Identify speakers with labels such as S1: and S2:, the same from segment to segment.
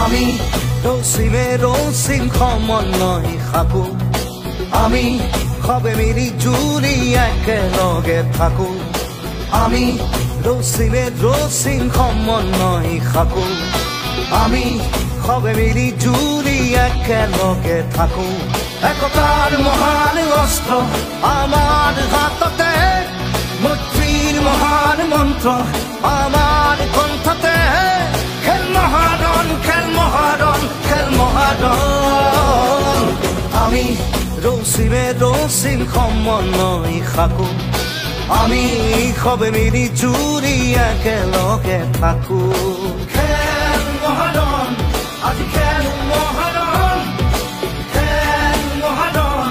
S1: আমি ৰচিমে ৰচিম সমন্বয় সাকো আমি সবে মিলি জুলি একেলগে থাকো আমি ৰচিমে ৰচিম সমন্বয় সাকো আমি সবে মিলি জুলি একেলগে থাকো একতাৰ মহান অস্ত্ৰ আমাৰ হাততে মৈত্ৰীৰ মহান মন্ত্ৰ আমাৰ কণ্ঠতে খেল মহাৰণ খেল মহাৰণ খেল মহাৰণ আমি ৰচিমে ৰচিম সমন্বয় সাকো আমি সবে মিলি জুলি একেলগে থাকো খেল মহাৰণ আজি খেল মহাৰণ খেল মহাৰণ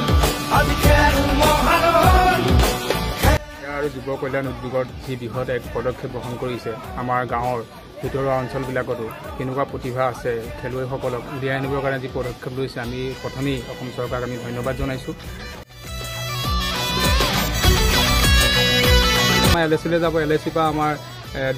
S1: আজি খেল মহাৰণ
S2: আৰু যুৱ কল্যাণ উদ্যোগত যি বৃহৎ এক পদক্ষেপ গ্ৰহণ কৰিছে আমাৰ গাঁৱৰ ভিতৰুৱা অঞ্চলবিলাকতো কেনেকুৱা প্ৰতিভা আছে খেলুৱৈসকলক উলিয়াই আনিবৰ কাৰণে যি পদক্ষেপ লৈছে আমি প্ৰথমেই অসম চৰকাৰক আমি ধন্যবাদ জনাইছোঁ আমাৰ LSCলৈ যাব LSCৰ পৰা আমাৰ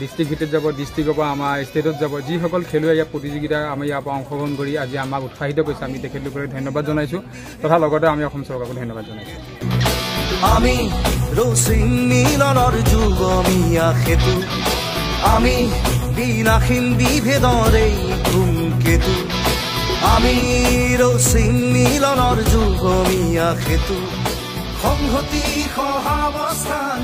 S2: ডিষ্ট্ৰিক্ট ভিত্তিত যাব ডিষ্ট্ৰিক্টৰ পৰা আমাৰ ষ্টেটত যাব যিসকল খেলুৱৈ ইয়াৰ প্ৰতিযোগিতা আমি ইয়াৰ পৰা অংশগ্ৰহণ কৰি আজি আমাক উৎসাহিত কৰিছে আমি তেখেতলোকক ধন্যবাদ জনাইছোঁ তথা লগতে আমি অসম চৰকাৰক ধন্যবাদ জনাইছোঁ
S1: আমি ৰচিম মিলনৰ যুগমীয়া সেতু আমি বিনাশীন বিভেদৰে ধূমকেতু আমি ৰচিম মিলনৰ যুগমীয়া সেতু সংহতি সহাৱস্থান